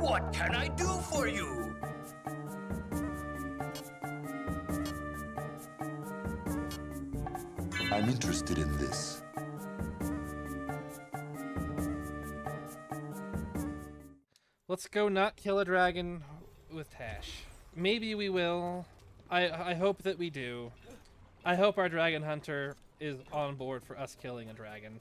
What can I do for you? I'm interested in this. Let's go not kill a dragon with Taash. Maybe we will. I hope that we do. I hope our dragon hunter is on board for us killing a dragon.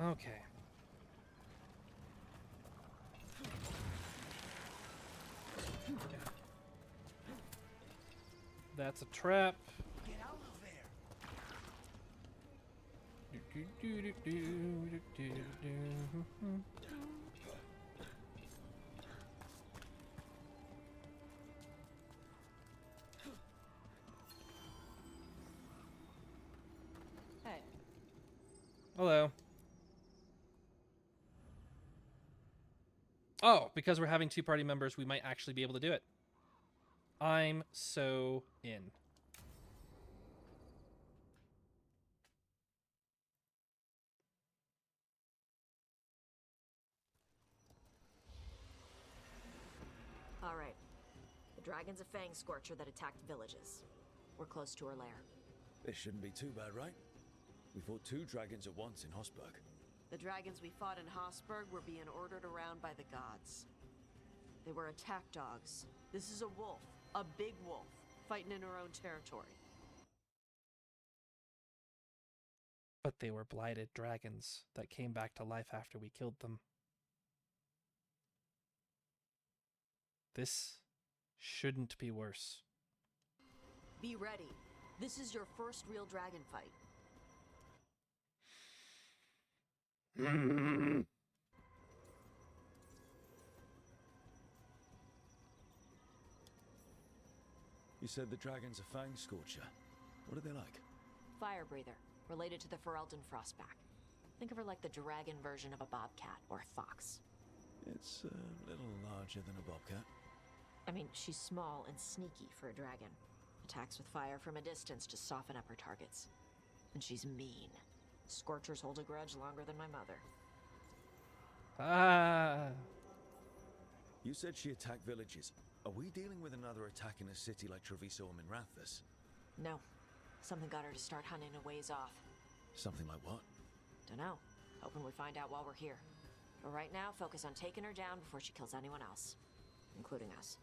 Okay. That's a trap. Get out of there. Hey. Hello. Oh, because we're having two party members, we might actually be able to do it. I'm so in. All right. The dragon's a fang scorcher that attacked villages. We're close to her lair. This shouldn't be too bad, right? We fought two dragons at once in Hosberg. The dragons we fought in Hosberg were being ordered around by the gods. They were attack dogs. This is a wolf, a big wolf, fighting in her own territory. But they were blighted dragons that came back to life after we killed them. This shouldn't be worse. Be ready. This is your first real dragon fight. You said the dragon's a fang scorcher. What are they like? Fire breather, related to the Ferelden frostback. Think of her like the dragon version of a bobcat or a fox. It's a little larger than a bobcat. I mean, she's small and sneaky for a dragon. Attacks with fire from a distance to soften up her targets. And she's mean. Scorchers hold a grudge longer than my mother. Ah. You said she attacked villages. Are we dealing with another attack in a city like Treviso or Minrathous? No. Something got her to start hunting a ways off. Something like what? Dunno. Hoping we find out while we're here. But right now, focus on taking her down before she kills anyone else. Including us.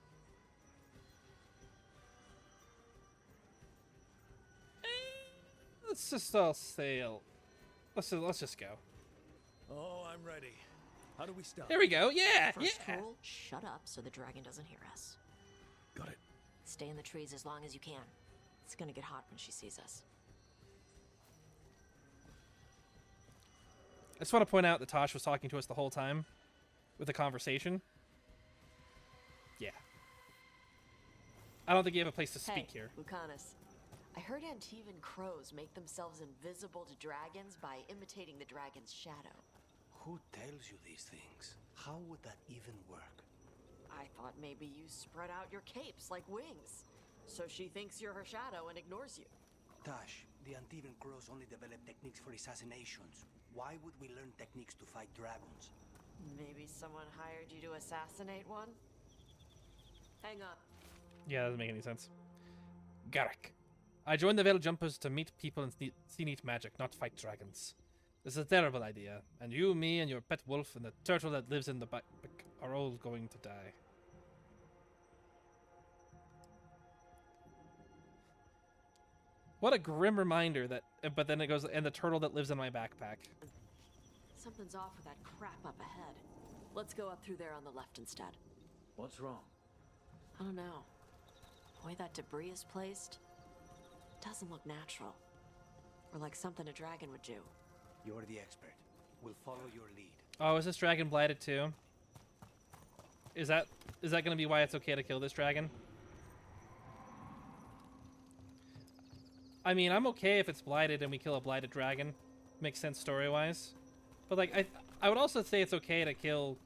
Let's just all sail. Let's just go. Oh, I'm ready. How do we start? Here we go. Yeah, First yeah. rule, shut up so the dragon doesn't hear us. Got it. Stay in the trees as long as you can. It's gonna get hot when she sees us. I just want to point out that Taash was talking to us the whole time with the conversation. Yeah. I don't think you have a place to speak here. Lucanus. I heard Antivan crows make themselves invisible to dragons by imitating the dragon's shadow. Who tells you these things? How would that even work? I thought maybe you spread out your capes like wings, so she thinks you're her shadow and ignores you. Taash, the Antivan crows only develop techniques for assassinations. Why would we learn techniques to fight dragons? Maybe someone hired you to assassinate one? Hang on. Yeah, that doesn't make any sense. Garrick. I joined the Veil Jumpers to meet people and see neat magic, not fight dragons. This is a terrible idea, and you, me, and your pet wolf, and the turtle that lives in the back are all going to die. What a grim reminder that, but then it goes, and the turtle that lives in my backpack. Something's off with that crap up ahead. Let's go up through there on the left instead. What's wrong? I don't know. The way that debris is placed doesn't look natural. Or like something a dragon would do. You're the expert. We'll follow your lead. Oh, is this dragon blighted too? Is that going to be why it's okay to kill this dragon? I mean, I'm okay if it's blighted and we kill a blighted dragon. Makes sense story-wise. But like, I would also say it's okay to kill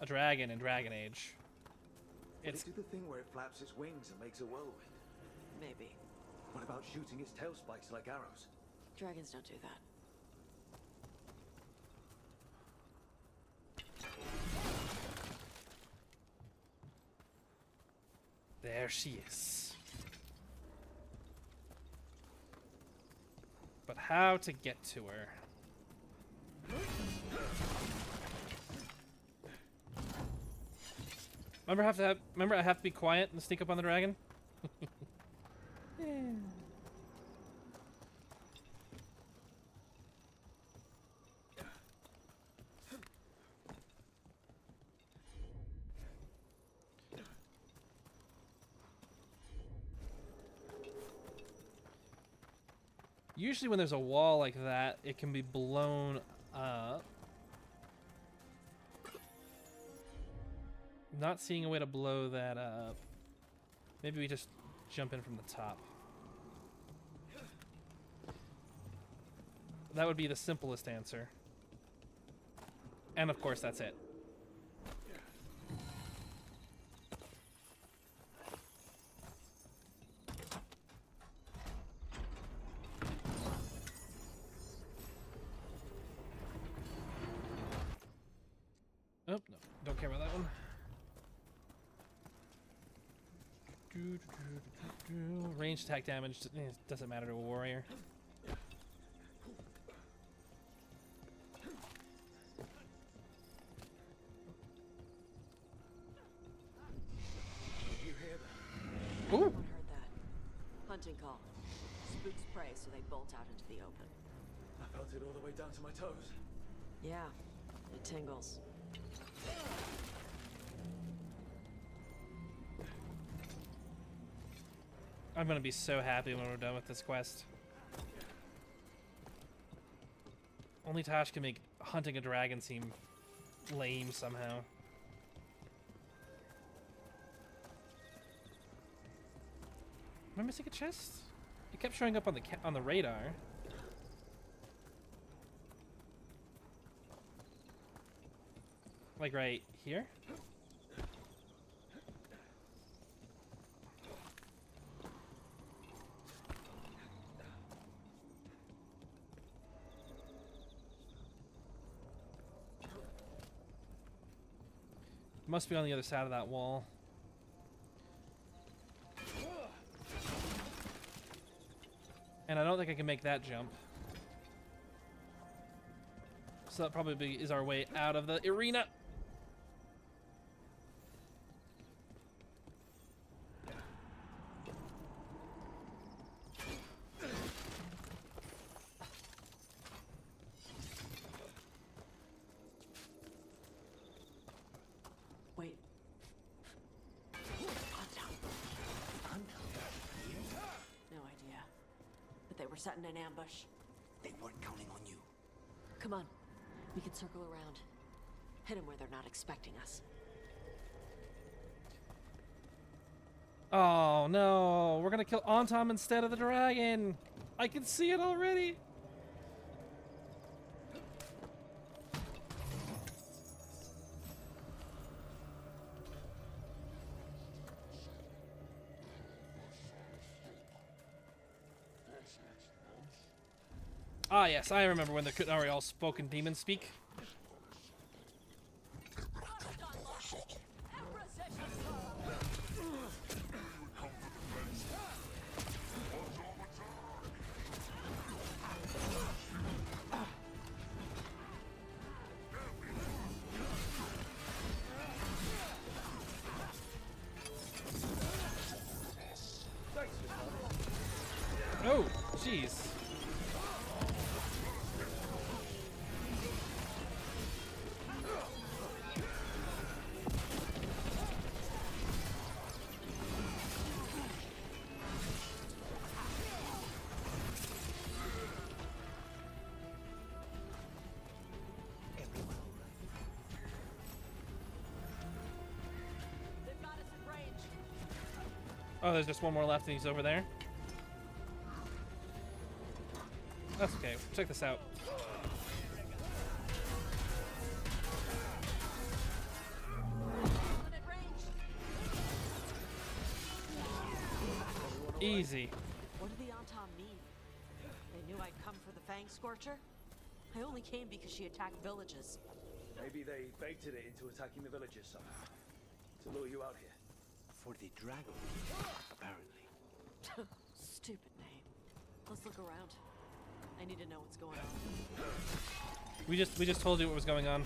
a dragon in Dragon Age. Will It's it do the thing where it flaps its wings and makes a whirlwind? Maybe. What about shooting its tail spikes like arrows? Dragons don't do that. there she is. But how to get to her? Remember I have to be quiet and sneak up on the dragon? Yeah. Usually when there's a wall like that, it can be blown up. Not seeing a way to blow that up. Maybe we just jump in from the top. That would be the simplest answer. And of course, that's it. Oh, no. Don't care about that one. Range attack damage doesn't matter to a warrior. You hear that? Ooh! Everyone heard that. Hunting call. Spooks prey, so they bolt out into the open. I felt it all the way down to my toes. Yeah, it tingles. I'm gonna be so happy when we're done with this quest. Only Taash can make hunting a dragon seem lame somehow. Am I missing a chest? It kept showing up on the radar. Like right here? Must be on the other side of that wall. And I don't think I can make that jump. So that probably is our way out of the arena. Wait. No idea. But they were setting an ambush. They weren't counting on you. Come on. We can circle around. Hit them where they're not expecting us. Oh no, we're gonna kill Antom instead of the dragon. I can see it already. Ah yes, I remember when the Kutnari all spoke in demon speak. Oh, jeez. They've got us in range. Oh, there's just one more left and he's over there. That's okay. Check this out. Limit range. Easy. What did the Antam mean? They knew I'd come for the Fang Scorcher? I only came because she attacked villages. Maybe they baited it into attacking the villagers somehow. To lure you out here. For the dragon, apparently. Stupid name. Let's look around. I need to know what's going on. We just told you what was going on.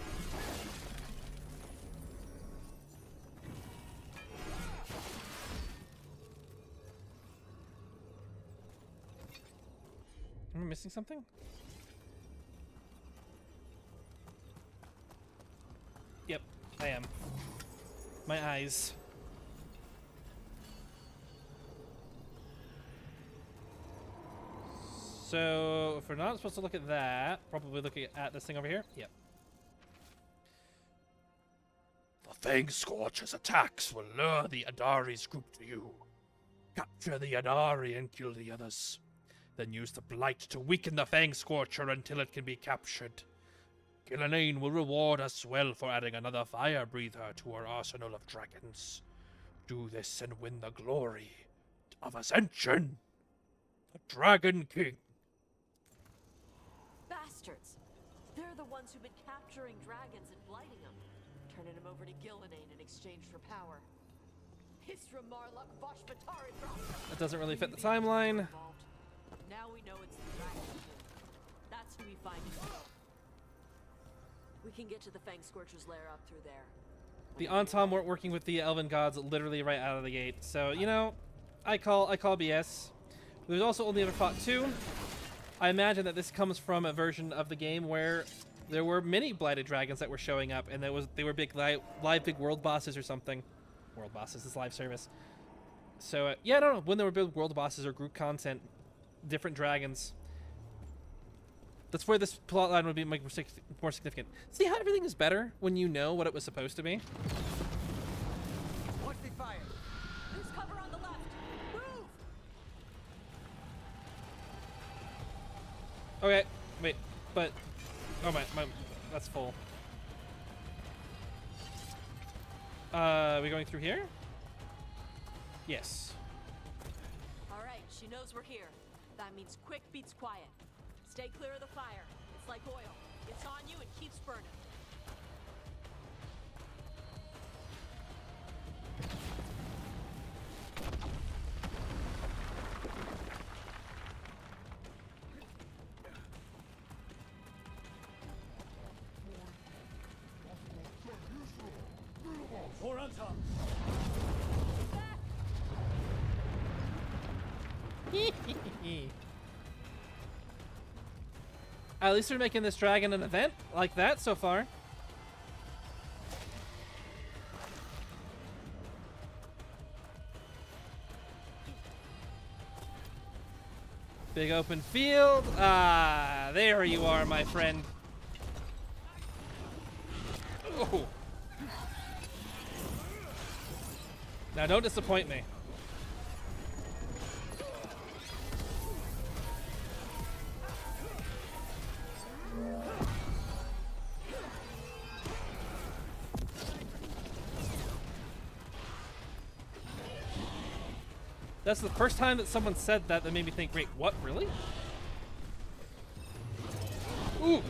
Am I missing something? Yep, I am. My eyes. So, if we're not supposed to look at that, probably looking at this thing over here. Yep. The Fang Scorcher's attacks will lure the Adari's group to you. Capture the Adari and kill the others. Then use the Blight to weaken the Fang Scorcher until it can be captured. Gillenane will reward us well for adding another fire breather to our arsenal of dragons. Do this and win the glory of Ascension. The Dragon King. Bastards! They're the ones who've been capturing dragons and blighting them, turning them over to Gillenane in exchange for power. Hisra Marluk Voshvatari Thra- That doesn't really fit the timeline. Now we know it's the Dragon King. That's who we find in the world. We can get to the Fang Scorcher's lair up through there. The Antam weren't working with the Elven Gods literally right out of the gate. So, you know, I call BS. There's also only ever fought 2. I imagine that this comes from a version of the game where there were many blighted dragons that were showing up, and they were big live big world bosses or something. World bosses is live service. So yeah, I don't know when there were big world bosses or group content, different dragons. That's where this plotline would be more significant. See how everything is better when you know what it was supposed to be? Watch the fire. There's cover on the left. Move! Okay, wait, but oh my, that's full. Are we going through here? Yes. All right, she knows we're here. That means quick beats quiet. Stay clear of the fire. It's like oil. It's on you and keeps burning. More on top. At least they're making this dragon an event like that so far. Big open field. Ah, there you are, my friend. Oh. Now don't disappoint me. That's the first time that someone said that made me think, wait, what, really? Ooh!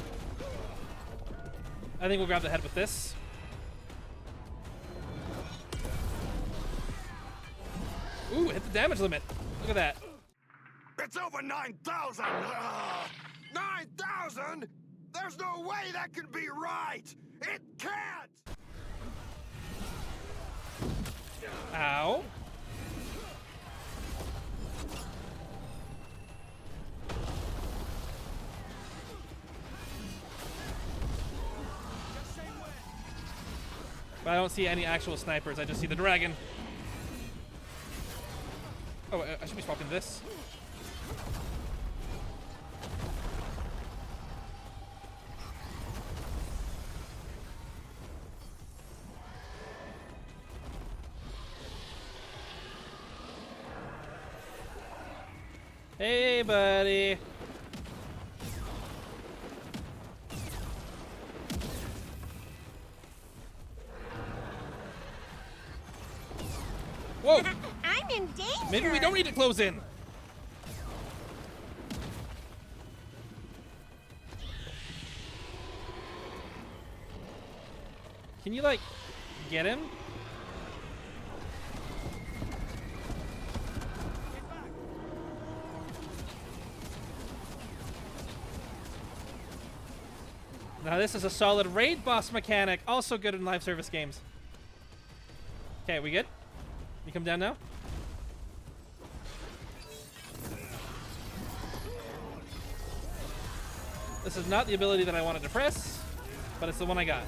I think we'll grab the head with this. Ooh, hit the damage limit. Look at that. It's over 9,000! 9,000?! There's no way that can be right! It can't! Ow. But I don't see any actual snipers, I just see the dragon. Oh, I should be swapping this. Hey, buddy. Whoa! I'm I'm in danger. Maybe we don't need to close in. Can you, like, get him? Now this is a solid raid boss mechanic, also good in live service games. Okay, we good? You come down now? This is not the ability that I wanted to press, but it's the one I got.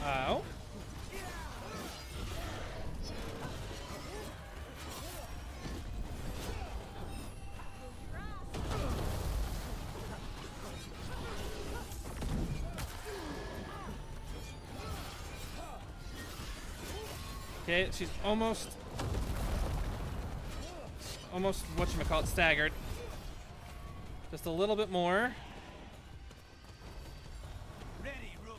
Ow. Okay, she's almost whatchamacallit, staggered. Just a little bit more. Ready, Rook.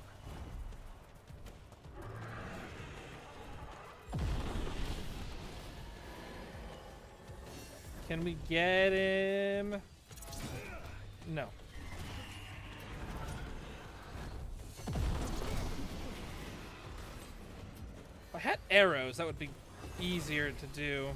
Can we get him? No. If I had arrows, that would be easier to do.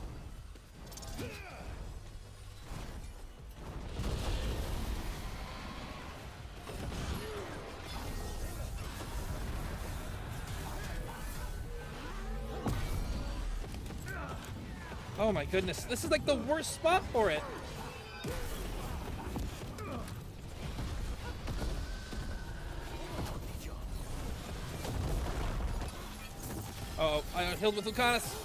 Oh my goodness, this is like the worst spot for it. Uh oh, I got healed with Lucanus.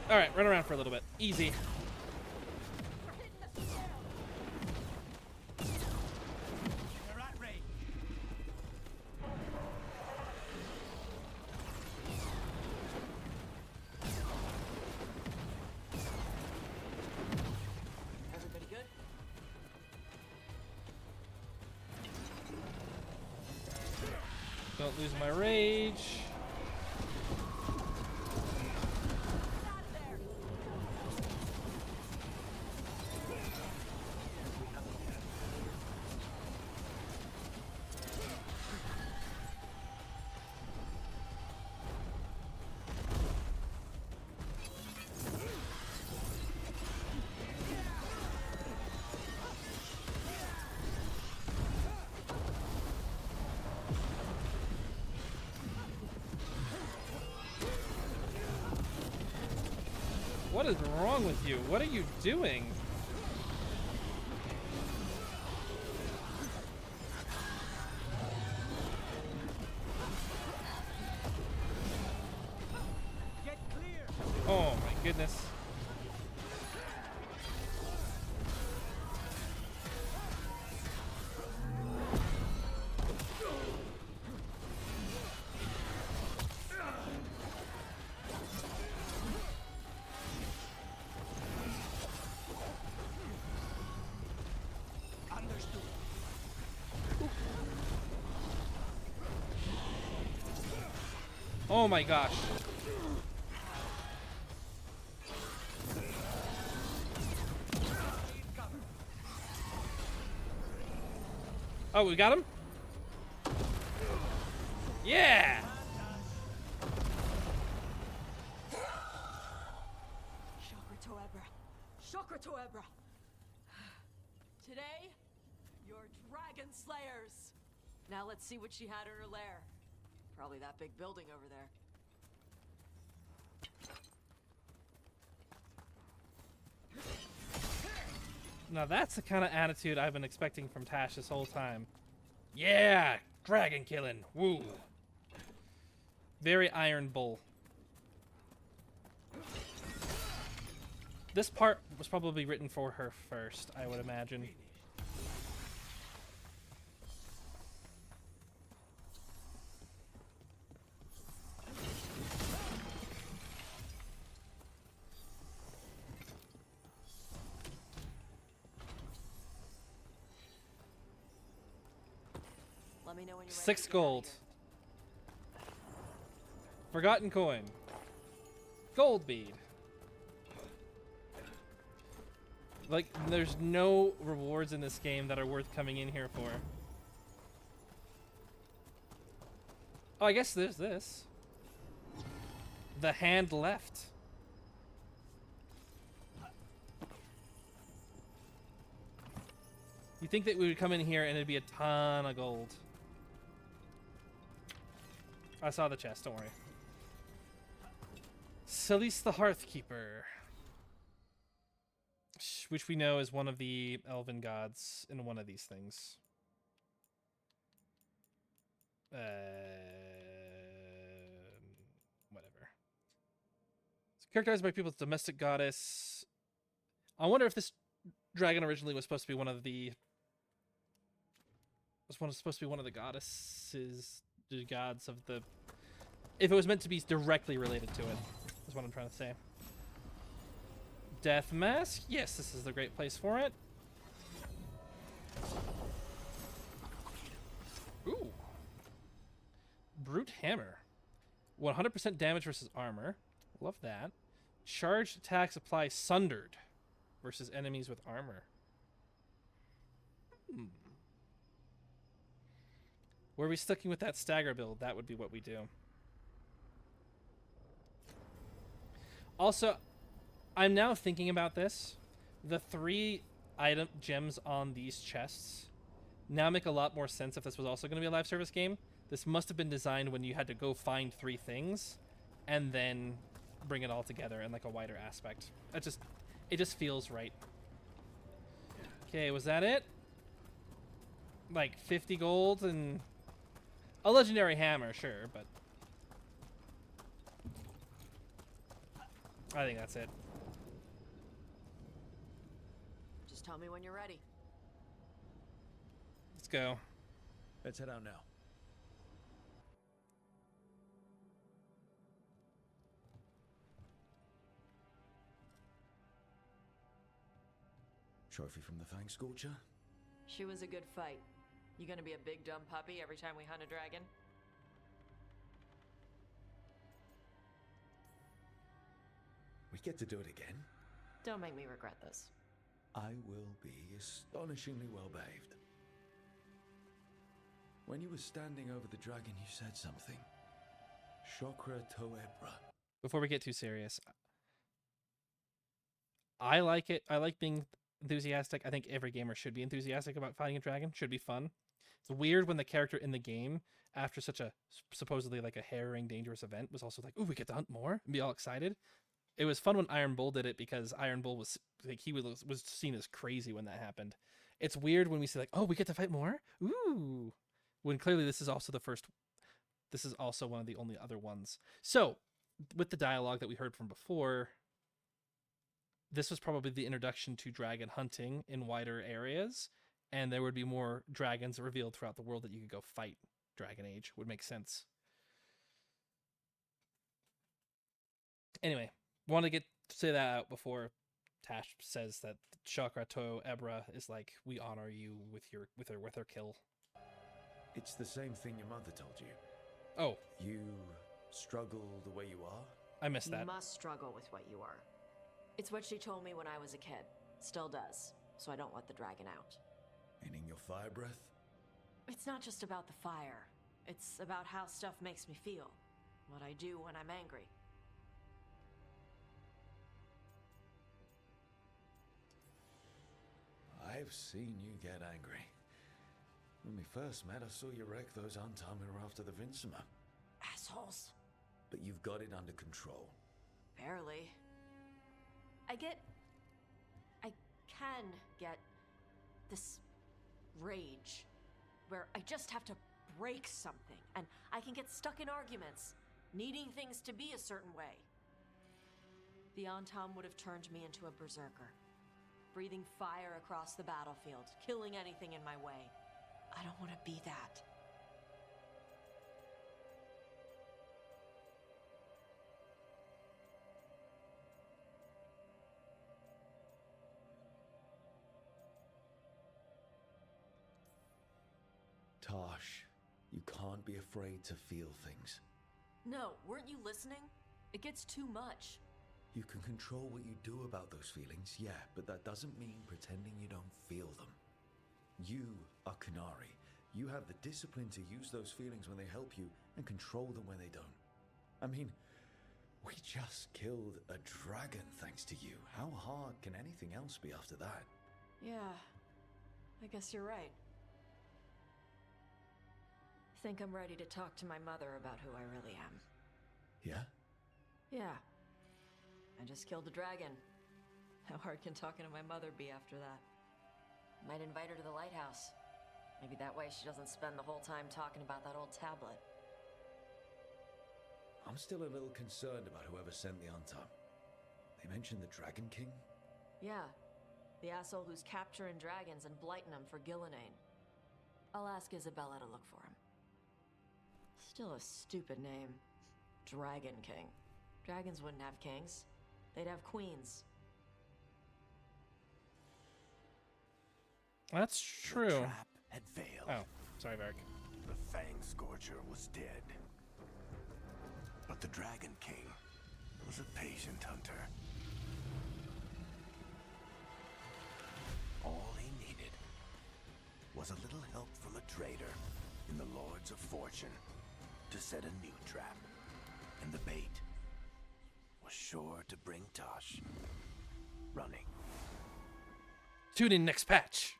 Alright, run around for a little bit. Easy. They're at range. Everybody good? Don't lose my rage. What is wrong with you? What are you doing? Get clear. Oh my goodness. Understood. Oh my gosh. Oh, we got him? Yeah! Chakra Toebra. Chakra Toebra. Today, you're dragon slayers. Now let's see what she had in her lair. Probably that big building over there. Now that's the kind of attitude I've been expecting from Taash this whole time. Yeah! Dragon killing! Woo! Very Iron Bull. This part was probably written for her first, I would imagine. Let me know when you're ready. 6 to get outta gold. here. Forgotten coin. Gold bead. Like, there's no rewards in this game that are worth coming in here for. Oh, I guess there's this. The hand left. You think that we would come in here and it'd be a ton of gold. I saw the chest, don't worry. Celis the Hearthkeeper. Which we know is one of the elven gods in one of these things. Whatever. It's characterized by people's domestic goddess. I wonder if this dragon originally was supposed to be one of the goddesses, the gods of the. If it was meant to be directly related to it, is what I'm trying to say. Death Mask? Yes, this is the great place for it. Ooh. Brute Hammer. 100% damage versus armor. Love that. Charged attacks apply sundered versus enemies with armor. Were we sticking with that stagger build? That would be what we do. Also, I'm now thinking about this. The 3 item gems on these chests now make a lot more sense if this was also going to be a live service game. This must have been designed when you had to go find 3 things and then bring it all together in like a wider aspect. It just feels right. Okay, was that it? Like 50 gold and a legendary hammer, sure, but I think that's it. Just tell me when you're ready. Let's go. Let's head out now. Trophy from the Fang Scorcher? She was a good fight. You gonna be a big dumb puppy every time we hunt a dragon? We get to do it again? Don't make me regret this. I will be astonishingly well behaved. When you were standing over the dragon, you said something. Chakra Toebra. Before we get too serious, I like it. I like being enthusiastic. I think every gamer should be enthusiastic about fighting a dragon. Should be fun. It's weird when the character in the game, after such a supposedly like a harrowing, dangerous event, was also like, "Ooh, we get to hunt more," and be all excited. It was fun when Iron Bull did it because Iron Bull was like he was seen as crazy when that happened. It's weird when we say like, "Oh, we get to fight more," ooh, when clearly this is also the first. This is also one of the only other ones. So, with the dialogue that we heard from before, this was probably the introduction to dragon hunting in wider areas, and there would be more dragons revealed throughout the world that you could go fight. Dragon Age would make sense. Anyway, want to say that out before Taash says that Chakra To Ebra is like, we honor you with her kill. It's the same thing your mother told you. Oh, You struggle the way you are? I missed You that. must struggle with what you are. It's what she told me when I was a kid. Still does. So I don't let the dragon out. Meaning your fire breath? It's not just about the fire. It's about how stuff makes me feel. What I do when I'm angry. I've seen you get angry. When we first met, I saw you wreck those Untimers after the Vincima. Assholes. But you've got it under control. Barely. I can get this rage where I just have to break something and I can get stuck in arguments, needing things to be a certain way. The Antam would have turned me into a berserker, breathing fire across the battlefield, killing anything in my way. I don't want to be that. Taash, You can't be afraid to feel things. No, weren't you listening? It gets too much. You can control what you do about those feelings, yeah, but that doesn't mean pretending you don't feel them. You are Kunari. You have the discipline to use those feelings when they help you and control them when they don't. I mean, we just killed a dragon thanks to you. How hard can anything else be after that? Yeah, I guess you're right. Think I'm ready to talk to my mother about who I really am. Yeah? Yeah. I just killed a dragon. How hard can talking to my mother be after that? Might invite her to the lighthouse. Maybe that way she doesn't spend the whole time talking about that old tablet. I'm still a little concerned about whoever sent the Untom. They mentioned the Dragon King? Yeah. The asshole who's capturing dragons and blighting them for Gillinane. I'll ask Isabella to look for him. Still a stupid name. Dragon King. Dragons wouldn't have kings. They'd have queens. That's The true. trap had failed. Oh, sorry, Varric. The Fang Scorcher was dead. But the Dragon King was a patient hunter. All he needed was a little help from a trader in the Lords of Fortune to set a new trap. And the bait was sure to bring Taash running. Tune in next patch.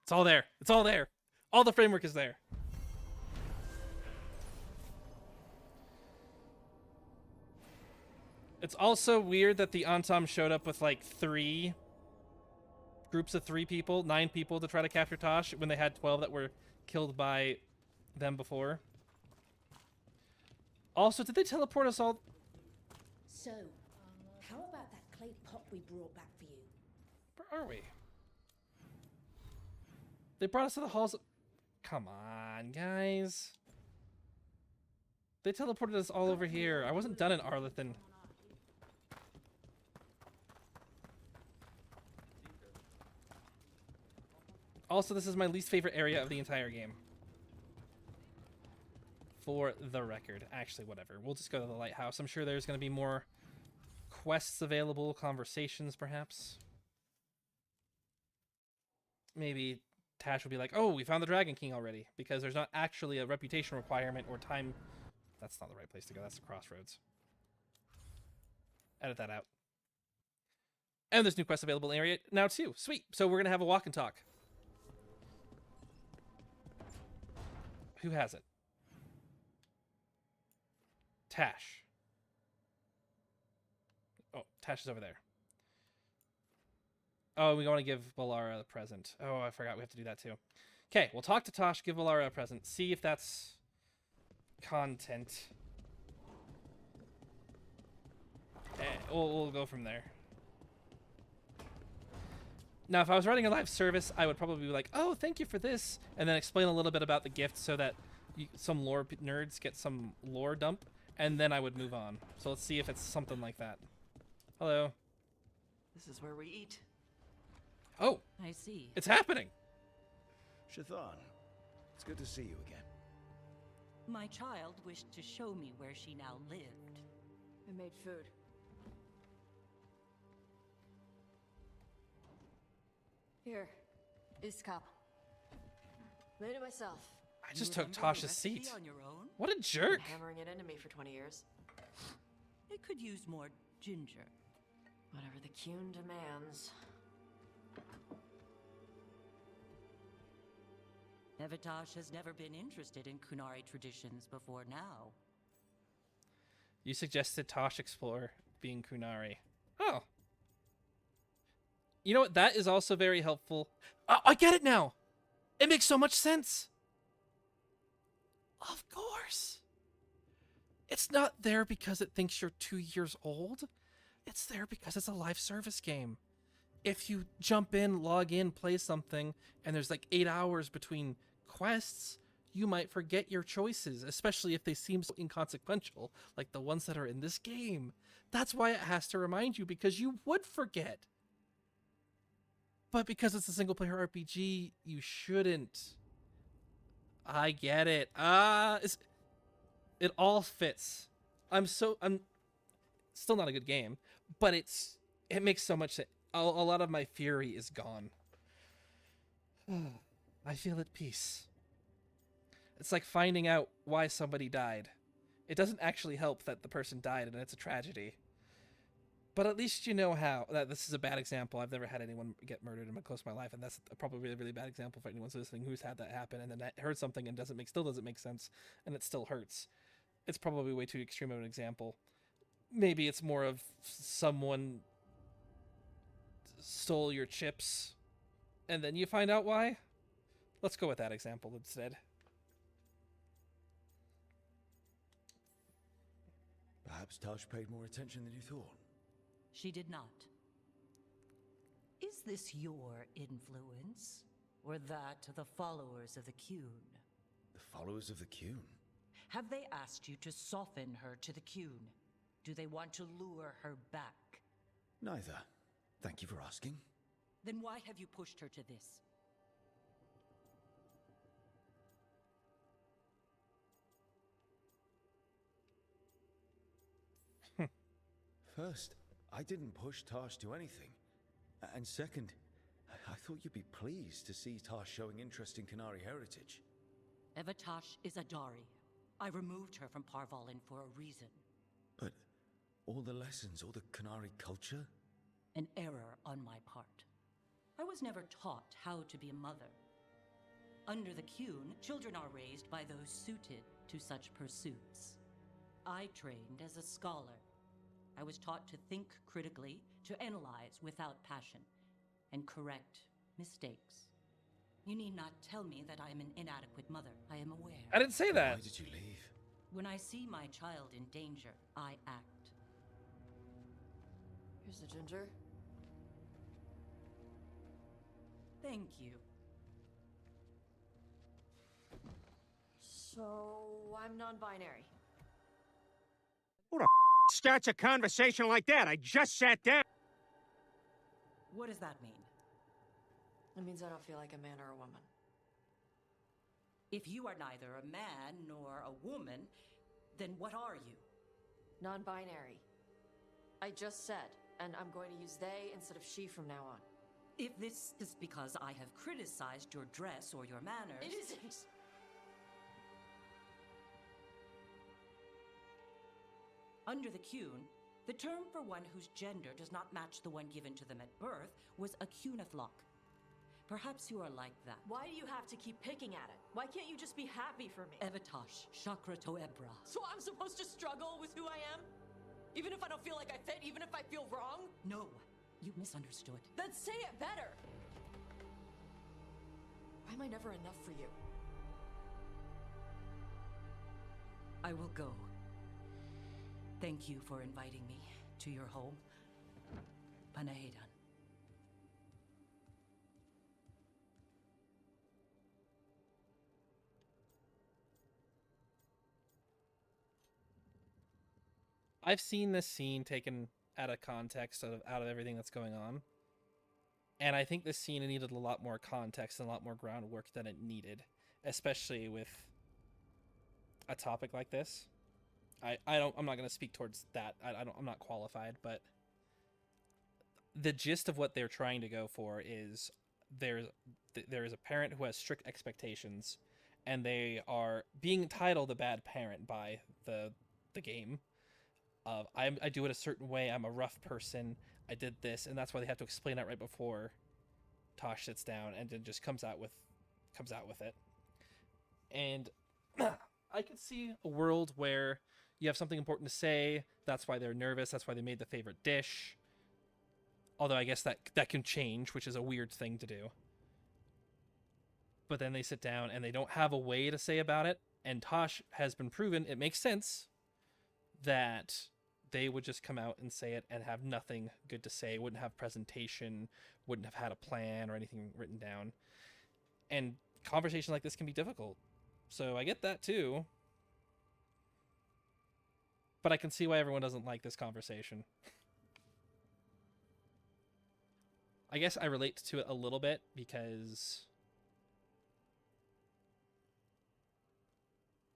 It's all there. It's all there. All the framework is there. It's also weird that the Antom showed up with like 3 groups of 3 people, 9 people to try to capture Taash when they had 12 that were killed by them before. Also, did they teleport us all? So, how about that clay pot we brought back for you? Where are we? They brought us to the halls. Come on, guys. They teleported us all over here. I wasn't done in Arlethan. Also, this is my least favorite area of the entire game. For the record. Actually, whatever. We'll just go to the lighthouse. I'm sure there's going to be more quests available, conversations, perhaps. Maybe Taash will be like, oh, we found the Dragon King already. Because there's not actually a reputation requirement or time. That's not the right place to go. That's the crossroads. Edit that out. And there's new quests available in the area now, too. Sweet. So we're going to have a walk and talk. Who has it? Taash. Oh, Taash is over there. Oh, we want to give Valara a present. Oh, I forgot we have to do that too. Okay, we'll talk to Taash, give Valara a present, see if that's content. We'll go from there. Now, if I was running a live service, I would probably be like, oh, thank you for this, and then explain a little bit about the gift so that some lore nerds get some lore dump, and then I would move on. So let's see if it's something like that. Hello. This is where we eat. Oh, I see. it's happening. Shathan, it's good to see you again. My child wished to show me where she now lived. I made food. Here, Iskap. Made it myself. I just You took handle the Tosh's recipe seat. on your own? What a jerk. Been hammering it into me for 20 years. It could use more ginger. Whatever the Qun demands. Evitash has never been interested in Kunari traditions before now. You suggested Taash explore being Kunari. Oh. You know what? That is also very helpful. I get it now. It makes so much sense. Of course. It's not there because it thinks you're 2 years old. It's there because it's a live service game. If you jump in, log in, play something, and there's like 8 hours between quests, you might forget your choices, especially if they seem so inconsequential, like the ones that are in this game. That's why it has to remind you, because you would forget. But because it's a single-player RPG, you shouldn't. I get it. It all fits. I'm still not a good game, but it makes so much sense. A lot of my fury is gone. I feel at peace. It's like finding out why somebody died. It doesn't actually help that the person died and it's a tragedy. But at least you know how. This is a bad example. I've never had anyone get murdered in close to my life, and that's probably a really bad example for anyone listening who's had that happen and then that heard something and still doesn't make sense, and it still hurts. It's probably way too extreme of an example. Maybe it's more of someone stole your chips, and then you find out why. Let's go with that example instead. Perhaps Taash paid more attention than you thought. She did not. Is this your influence? Or that of the followers of the Qun? The followers of the Qun? Have they asked you to soften her to the Qun? Do they want to lure her back? Neither. Thank you for asking. Then why have you pushed her to this? First, I didn't push Taash to anything. And second, I thought you'd be pleased to see Taash showing interest in Qunari heritage. Taash is Adari. I removed her from Parvalin for a reason. But all the lessons, all the Qunari culture? An error on my part. I was never taught how to be a mother. Under the Qun, children are raised by those suited to such pursuits. I trained as a scholar. I was taught to think critically, to analyze without passion, and correct mistakes. You need not tell me that I am an inadequate mother. I am aware. I didn't say that. Why did you leave? When I see my child in danger, I act. Here's the ginger. Thank you. So, I'm non-binary. Starts a conversation like that. I just sat down. What does that mean? It means I don't feel like a man or a woman. If you are neither a man nor a woman, then what are you? Non-binary. I just said, and I'm going to use they instead of she from now on. If this is because I have criticized your dress or your manners... It isn't! Under the Qun, the term for one whose gender does not match the one given to them at birth was a Qunathlok. Perhaps you are like that. Why do you have to keep picking at it? Why can't you just be happy for me? Evatash, Chakra Toebra. So I'm supposed to struggle with who I am? Even if I don't feel like I fit? Even if I feel wrong? No, you misunderstood. Then say it better! Why am I never enough for you? I will go. Thank you for inviting me to your home. Panahedan. I've seen this scene taken out of context, out of everything that's going on. And I think this scene needed a lot more context and a lot more groundwork than it needed, especially with a topic like this. I'm not going to speak towards that. I'm not qualified, but the gist of what they're trying to go for is there is a parent who has strict expectations, and they are being titled a bad parent by the game. I do it a certain way. I'm a rough person. I did this, and that's why they have to explain that right before Taash sits down and then just comes out with it. And I could see a world where you have something important to say. That's why they're nervous. That's why they made the favorite dish. Although I guess that can change, which is a weird thing to do. But then they sit down and they don't have a way to say about it. And Taash has been proven, it makes sense, that they would just come out and say it and have nothing good to say, wouldn't have presentation, wouldn't have had a plan or anything written down. And conversations like this can be difficult. So I get that too. But I can see why everyone doesn't like this conversation. I guess I relate to it a little bit because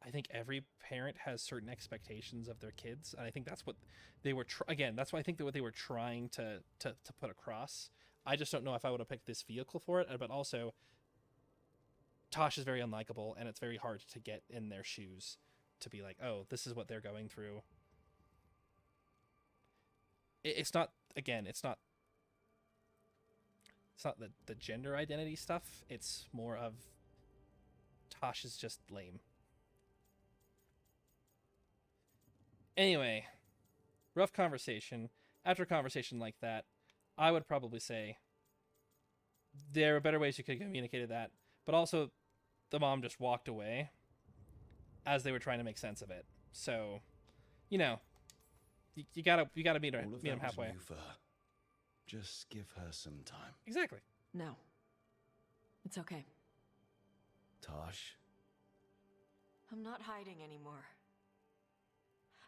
I think every parent has certain expectations of their kids, and I think that's what they were again, that's why I think that what they were trying to put across. I just don't know if I would have picked this vehicle for it, but also Taash is very unlikable, and it's very hard to get in their shoes to be like, oh, this is what they're going through. It's not, again, it's not the gender identity stuff. It's more of Taash is just lame. Anyway, rough conversation. After a conversation like that, I would probably say there are better ways you could have communicated that, but also the mom just walked away as they were trying to make sense of it. So, you know, you gotta meet them halfway. New for her. Just give her some time. Exactly. No. It's okay. Taash, I'm not hiding anymore.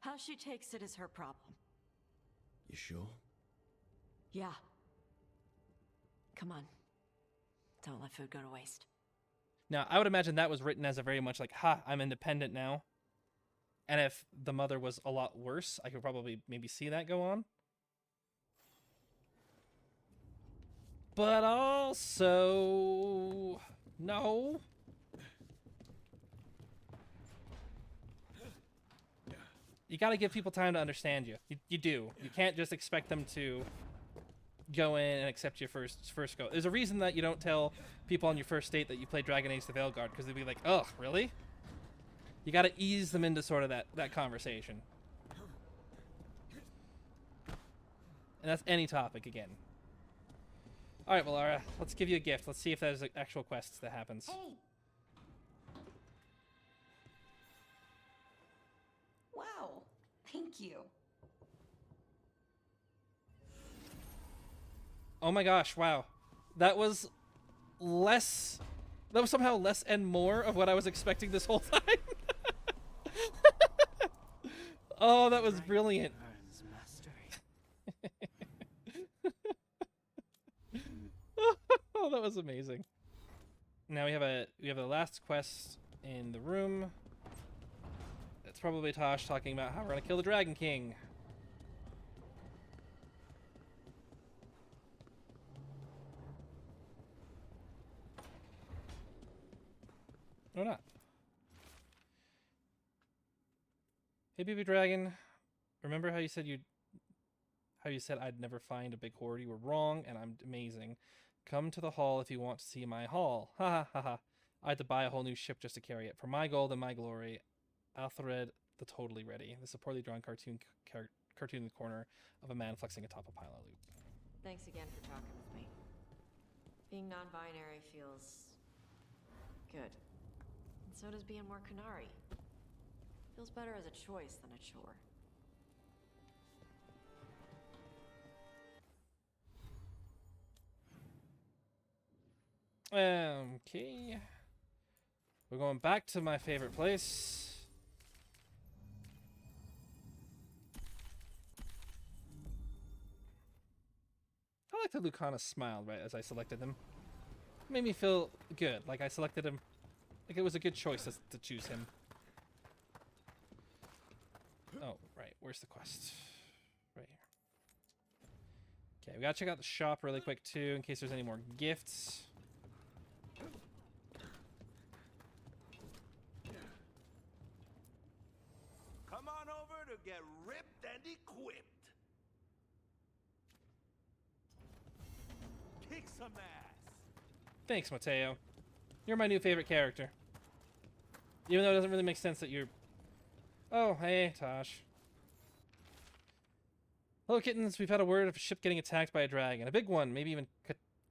How she takes it is her problem. you sure? Yeah. Come on. Don't let food go to waste. Now, I would imagine that was written as a very much like, ha, I'm independent now. And if the mother was a lot worse, I could probably maybe see that go on. But also, no. You got to give people time to understand you. You do. You can't just expect them to go in and accept your first go. There's a reason that you don't tell people on your first date that you play Dragon Age the Veilguard, because they'd be like, ugh, really? You got to ease them into sort of that conversation. And that's any topic, again. All right, well, Lara, let's give you a gift. Let's see if there's an actual quest that happens. Hey! Wow, thank you. Oh my gosh, wow. That was somehow less and more of what I was expecting this whole time. Oh, that was brilliant. Oh, that was amazing. Now we have the last quest in the room. It's probably Taash talking about how we're gonna kill the Dragon King. Or not. Hey, baby dragon. Remember how you said I'd never find a big hoard? You were wrong, and I'm amazing. Come to the hall if you want to see my haul. Ha ha ha ha. I had to buy a whole new ship just to carry it. For my gold and my glory, Althred the Totally Ready. This is a poorly drawn cartoon in the corner of a man flexing atop a pile of loot. Thanks again for talking with me. Being non-binary feels good. And so does being more Qunari. Feels better as a choice than a chore. Okay. We're going back to my favorite place. I like that Lucana smiled right as I selected him. It made me feel good, like I selected him, like it was a good choice to choose him. Oh, right, where's the quest? Right here. Okay, we gotta check out the shop really quick too, in case there's any more gifts. Come on over to get ripped and equipped. Kick some ass. Thanks, Mateo. You're my new favorite character. Even though it doesn't really make sense that you're... Oh, hey, Taash. Hello, kittens. We've had a word of a ship getting attacked by a dragon. A big one, maybe even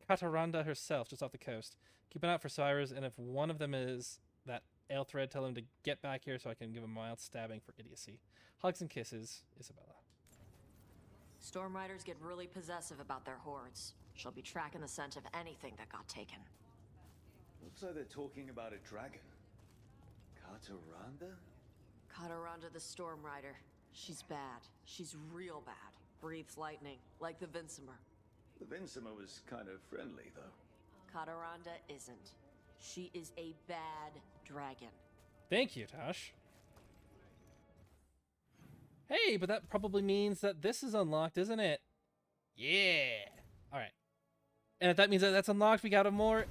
Kataranda herself, just off the coast. Keep an eye out for Cyrus, and if one of them is that Althred, tell him to get back here so I can give him a mild stabbing for idiocy. Hugs and kisses, Isabella. Storm Riders get really possessive about their hordes. She'll be tracking the scent of anything that got taken. Looks like they're talking about a dragon. Kataranda? Kataranda the Storm Rider. She's bad. She's real bad. Breathes lightning, like the Vincimer. The Vincimer was kind of friendly, though. Kataranda isn't. She is a bad dragon. Thank you, Taash. Hey, but that probably means that this is unlocked, isn't it? Yeah. All right. And if that means that that's unlocked, we got a more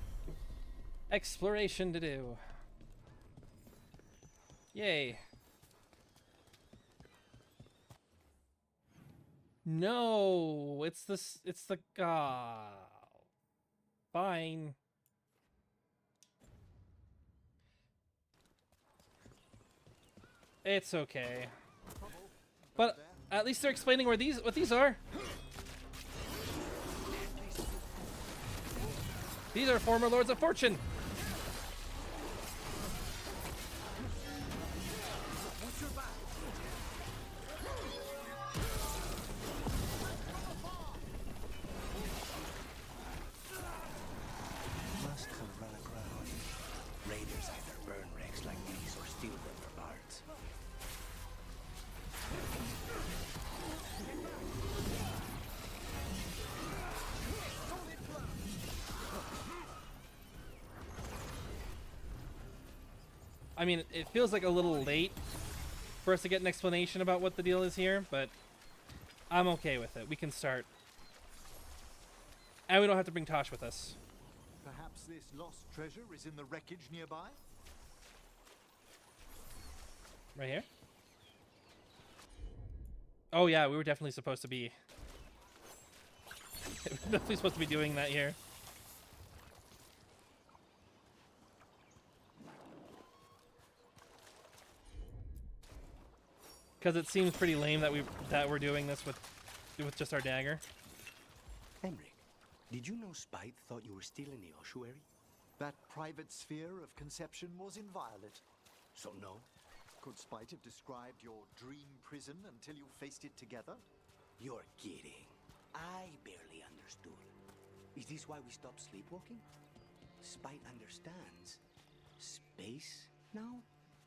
exploration to do. Yay. No, it's the fine. It's okay. But at least they're explaining what these are. These are former Lords of Fortune. Must have run aground. Raiders either burn wrecks like these or steal them for parts. I mean, it feels like a little late for us to get an explanation about what the deal is here, but I'm okay with it. We can start. And we don't have to bring Taash with us. Perhaps this lost treasure is in the wreckage nearby? Right here? Oh yeah, we were definitely supposed to be... we're definitely supposed to be doing that here. Because it seems pretty lame that we're doing this with just our dagger. Emric, did you know Spite thought you were still in the ossuary? That private sphere of conception was inviolate. So no? Could Spite have described your dream prison until you faced it together? You're kidding. I barely understood. Is this why we stopped sleepwalking? Spite understands. Space now?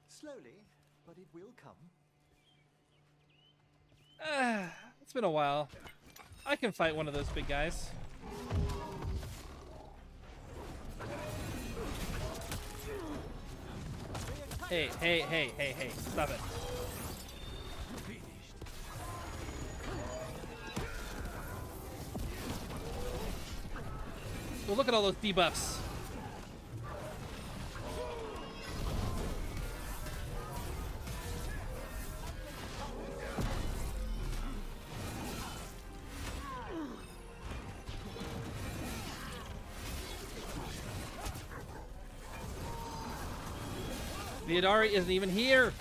Slowly, but it will come. It's been a while. I can fight one of those big guys. Hey, stop it. Well, look at all those debuffs. The Adari isn't even here.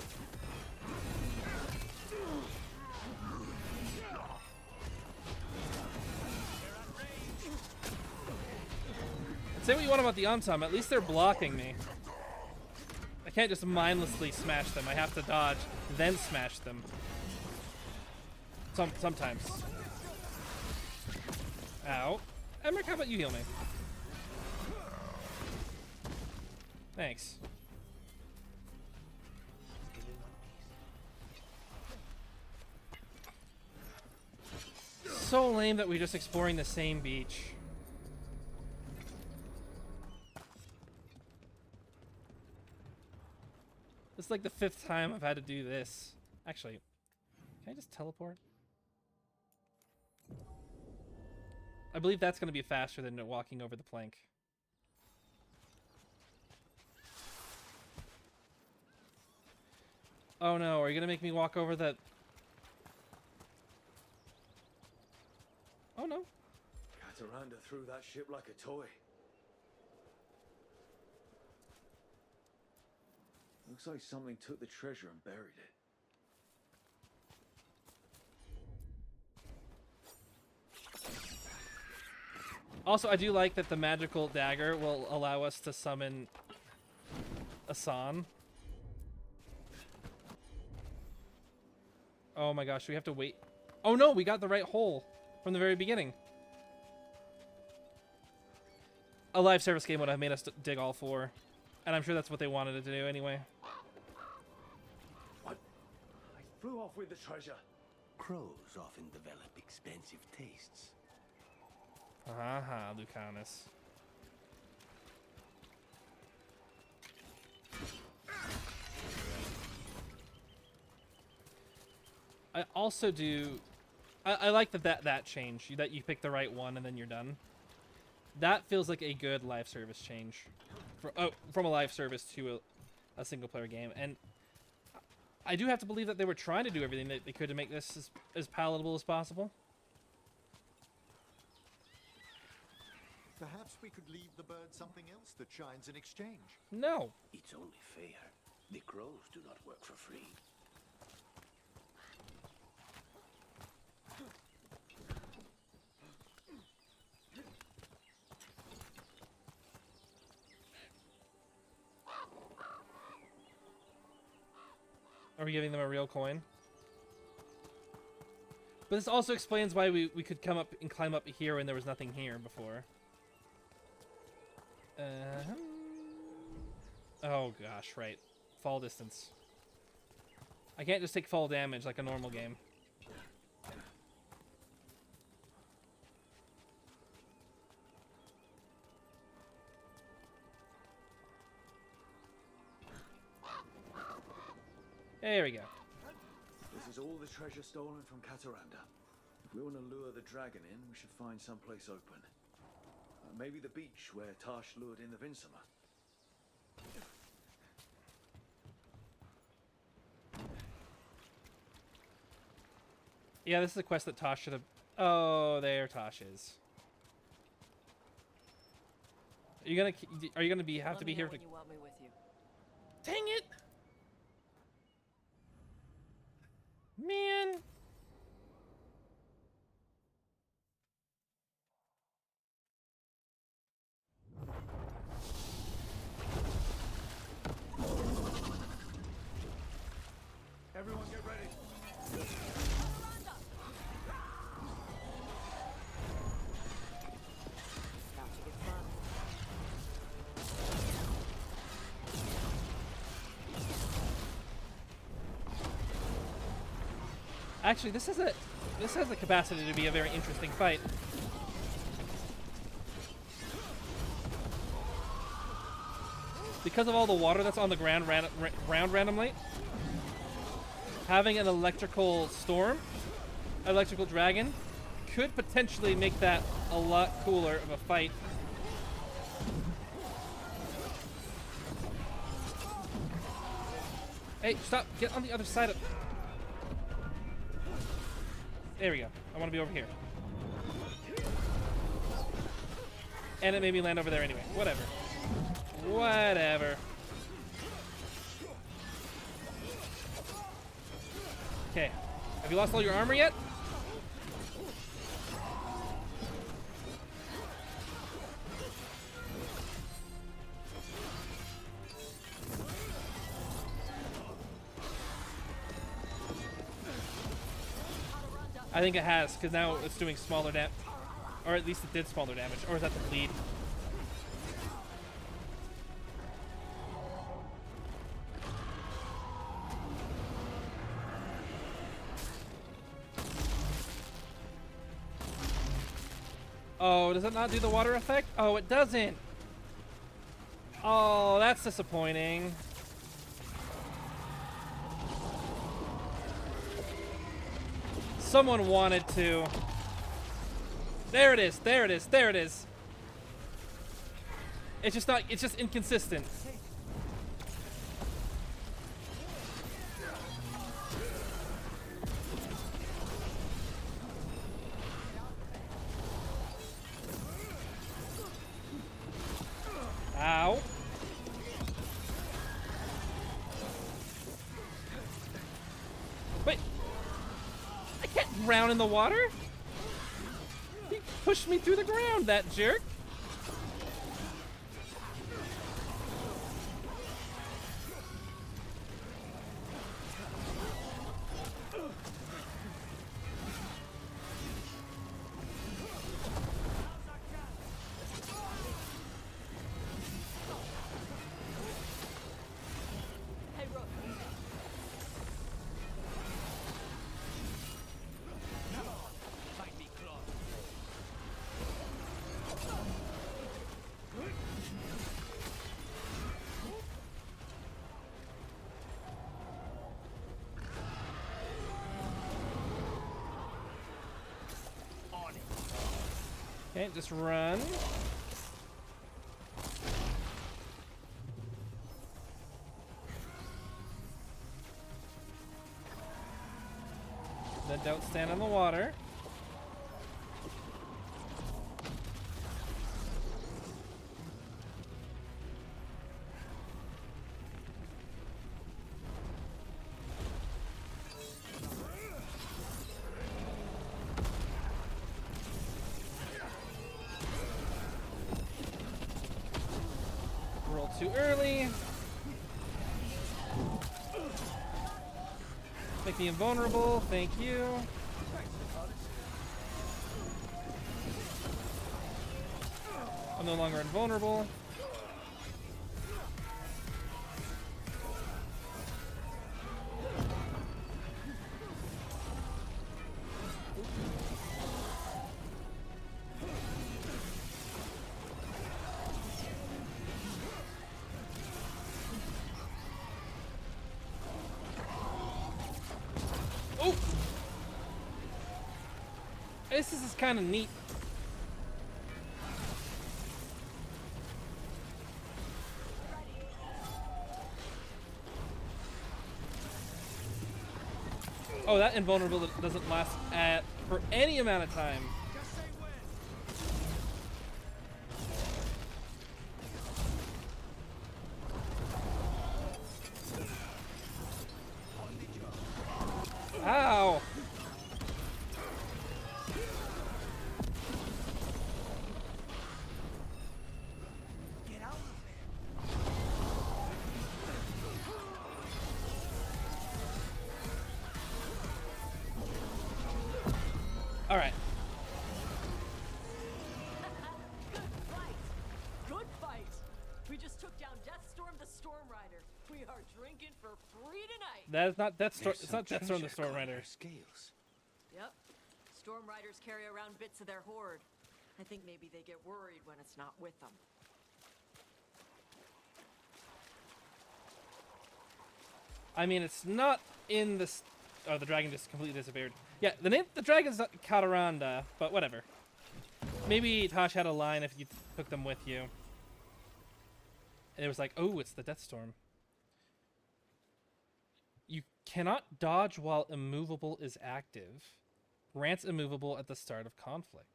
Say what you want about the Antam, at least they're blocking me. I can't just mindlessly smash them. I have to dodge, then smash them. Sometimes. Ow. Emric, how about you heal me? Thanks. So lame that we're just exploring the same beach. This is like the 5th time I've had to do this. Actually, can I just teleport? I believe that's going to be faster than walking over the plank. Oh no, are you going to make me walk over that? Oh no. Cataranda threw that ship like a toy. Looks like something took the treasure and buried it. Also, I do like that the magical dagger will allow us to summon Asan. Oh my gosh, we have to wait. Oh no, we got the right hole from the very beginning. A live service game would have made us dig all 4. And I'm sure that's what they wanted it to do anyway. What? I flew off with the treasure. Crows often develop expensive tastes. Haha, Lucanus. I also do... I like that change, that you pick the right one and then you're done. That feels like a good live service change. From a live service to a single-player game. And I do have to believe that they were trying to do everything that they could to make this as palatable as possible. Perhaps we could leave the bird something else that shines in exchange. No. It's only fair. The crows do not work for free. Are we giving them a real coin? But this also explains why we could come up and climb up here when there was nothing here before. Oh gosh, right. Fall distance. I can't just take fall damage like a normal game. There we go. This is all the treasure stolen from Cataranda. If we want to lure the dragon in, we should find someplace open. Maybe the beach where Taash lured in the Vinsummer. Yeah, this is a quest that Taash should have... Oh, there Taash is. Are you gonna have to be here to... You want me with you. Dang it! Man. Everyone get ready. About to get fun. Actually, this has the capacity to be a very interesting fight. Because of all the water that's on the ground randomly, having an electrical dragon, could potentially make that a lot cooler of a fight. Hey, stop! Get on the other side of... There we go. I want to be over here. And it made me land over there anyway. Whatever. Whatever. Okay. Have you lost all your armor yet? I think it has, because now it's doing smaller damage. Or at least it did smaller damage. Or is that the bleed? Oh, does it not do the water effect? Oh, it doesn't. Oh, that's disappointing. Someone wanted to. There it is. There it is. There it is. It's just not. It's just inconsistent. Ow. Wait. I can't drown in the water. He pushed me through the ground, that jerk. Okay, just run. Then don't stand on the water. Roll too early. Make me invulnerable, thank you. I'm no longer invulnerable. Oh! This is kind of neat. Oh, that invulnerability doesn't last for any amount of time. Ow! All right. Good fight. We just took down Deathstorm the Storm Rider. We are drinking for free tonight. That is not Deathstorm. There's It's some not Deathstorm the treasure Storm caught in Rider. her scales. Yep. Storm Riders carry around bits of their horde. I think maybe they get worried when it's not with them. I mean, it's not in this. Oh, the dragon just completely disappeared. Yeah, the dragon's not Kataranda, but whatever. Maybe Taash had a line if you took them with you. And it was like, oh, it's the Deathstorm. You cannot dodge while immovable is active. Grants immovable at the start of combat.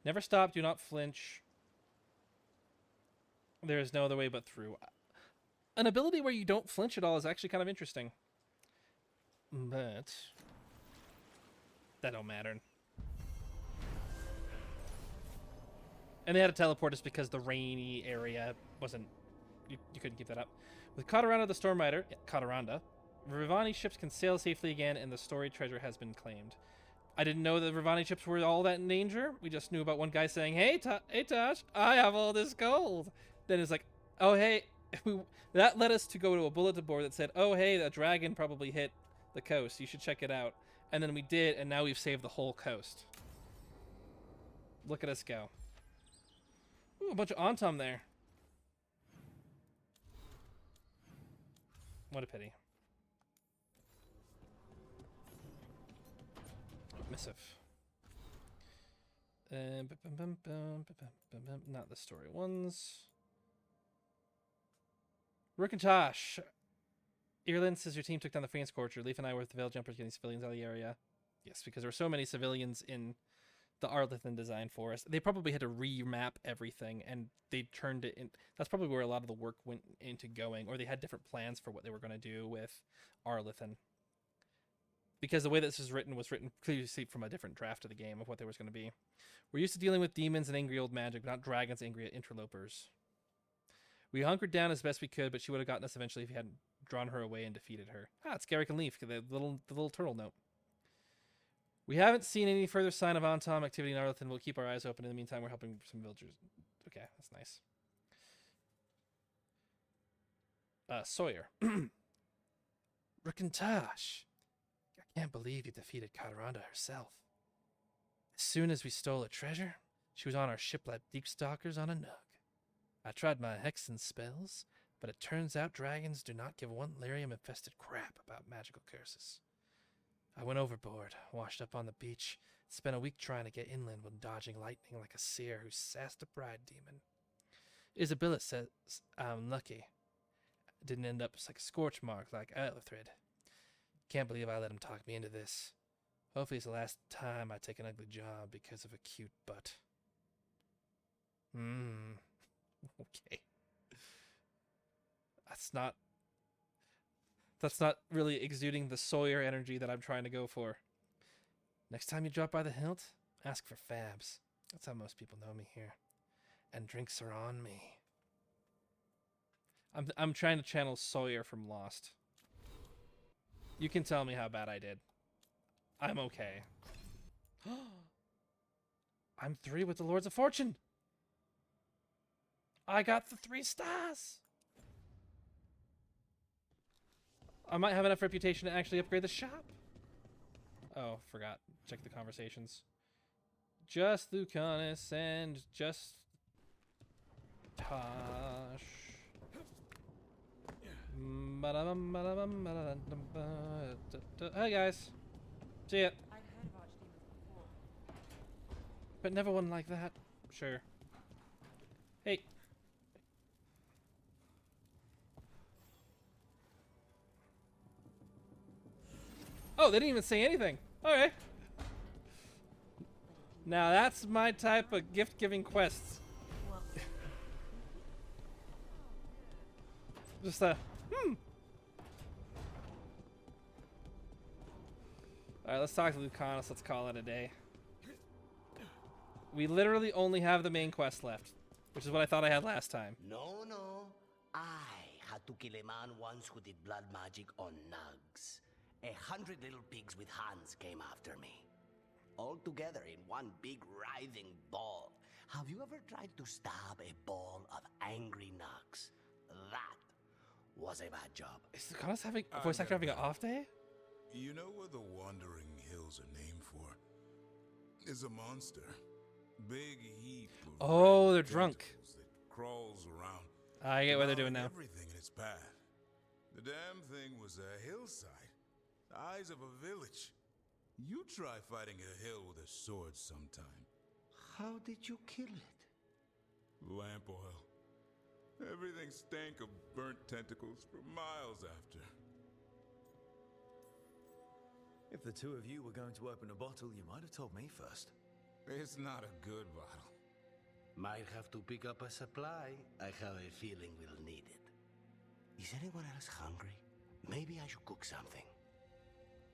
Never stop, do not flinch. There is no other way but through. An ability where you don't flinch at all is actually kind of interesting. But that don't matter. And they had to teleport us because the rainy area wasn't... You couldn't keep that up. With Kataranda the Storm Rider, Kataranda, Rivani ships can sail safely again and the story treasure has been claimed. I didn't know the Rivani ships were all that in danger. We just knew about one guy saying, hey Taash, I have all this gold. Then it's like, oh hey, that led us to go to a bulletin board that said, oh hey, the dragon probably hit the coast. You should check it out. And then we did, and now we've saved the whole coast. Look at us go. Ooh, a bunch of Antom there. What a pity. Missive. Not the story ones. Rook and Taash. Irland says your team took down the Fang Scorcher. Leaf and I were with the Veil Jumpers getting civilians out of the area. Yes, because there were so many civilians in the Arlithan design forest. They probably had to remap everything, and they turned it in. That's probably where a lot of the work went into going, or they had different plans for what they were going to do with Arlithan. Because the way this was written clearly from a different draft of the game of what there was going to be. We're used to dealing with demons and angry old magic, but not dragons angry at interlopers. We hunkered down as best we could, but she would have gotten us eventually if we hadn't drawn her away and defeated her. Ah, it's Garrick and Leaf, the little turtle note. We haven't seen any further sign of Antom activity in Arlithan. We'll keep our eyes open. In the meantime, we're helping some villagers. Okay, that's nice. Sawyer. Rook and Taash. I can't believe you defeated Kataranda herself. As soon as we stole a treasure, she was on our ship like deep stalkers on a nug. I tried my hexen spells, but it turns out dragons do not give one lyrium-infested crap about magical curses. I went overboard, washed up on the beach, spent a week trying to get inland when dodging lightning like a seer who sassed a bride demon. Isabella says I'm lucky. Didn't end up like a scorch mark like Elithrid. Can't believe I let him talk me into this. Hopefully it's the last time I take an ugly job because of a cute butt. Okay. That's not really exuding the Sawyer energy that I'm trying to go for. Next time you drop by the hilt, ask for Fabs. That's how most people know me here. And drinks are on me. I'm trying to channel Sawyer from Lost. You can tell me how bad I did. I'm okay. I'm 3 with the Lords of Fortune. I got the 3 stars. I might have enough reputation to actually upgrade the shop. Oh, forgot. Check the conversations. Just Lucanus and just Taash. Hey guys. See ya. I'd heard of archdemons before. But never one like that. Sure. Hey. Oh, they didn't even say anything. Okay. Now that's my type of gift-giving quests. Just Alright, let's talk to Lucanus. Let's call it a day. We literally only have the main quest left, which is what I thought I had last time. No. I had to kill a man once who did blood magic on nugs. 100 little pigs with hands came after me. All together in one big writhing ball. Have you ever tried to stab a ball of angry nugs? That was a bad job. Is Lucanus having a voice actor having an off day? You know what the Wandering Hills are named for? It's a monster. Big heap of oh, they're drunk. That crawls around. I get what they're doing now. Everything in its path. The damn thing was a hillside, the eyes of a village. You try fighting a hill with a sword sometime. How did you kill it? Lamp oil. Everything stank of burnt tentacles for miles after. If the two of you were going to open a bottle, you might have told me first. It's not a good bottle. Might have to pick up a supply. I have a feeling we'll need it. Is anyone else hungry? Maybe I should cook something.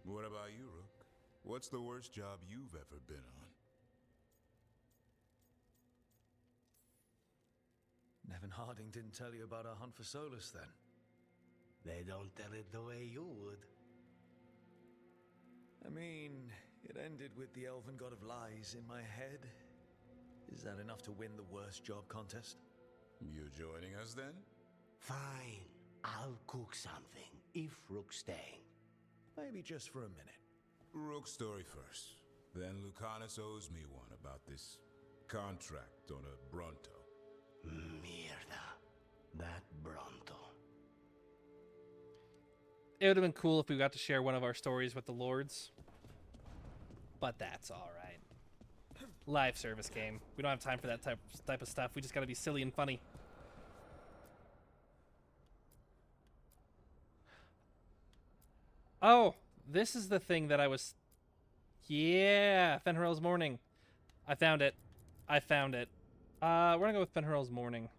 What about you, Rook? What's the worst job you've ever been on? Nevin Harding didn't tell you about our hunt for Solus, then? They don't tell it the way you would. I mean, it ended with the elven god of lies in my head. Is that enough to win the worst job contest? You joining us then? Fine. I'll cook something, if Rook's staying. Maybe just for a minute. Rook's story first. Then Lucanus owes me one about this contract on a Bronto. Mierda. That Bronto. It would have been cool if we got to share one of our stories with the Lords. But that's alright. Live service game. We don't have time for that type of stuff. We just gotta be silly and funny. Oh, this is the thing that I was... Yeah, Fenrir's Mourning. I found it. We're gonna go with Fenrir's Mourning.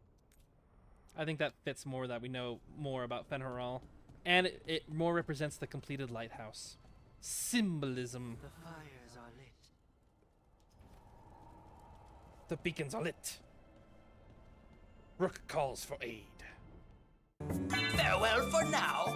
I think that fits more, that we know more about Fenrir. And it more represents the completed lighthouse. Symbolism. The fires are lit. The beacons are lit. Rook calls for aid. Farewell for now.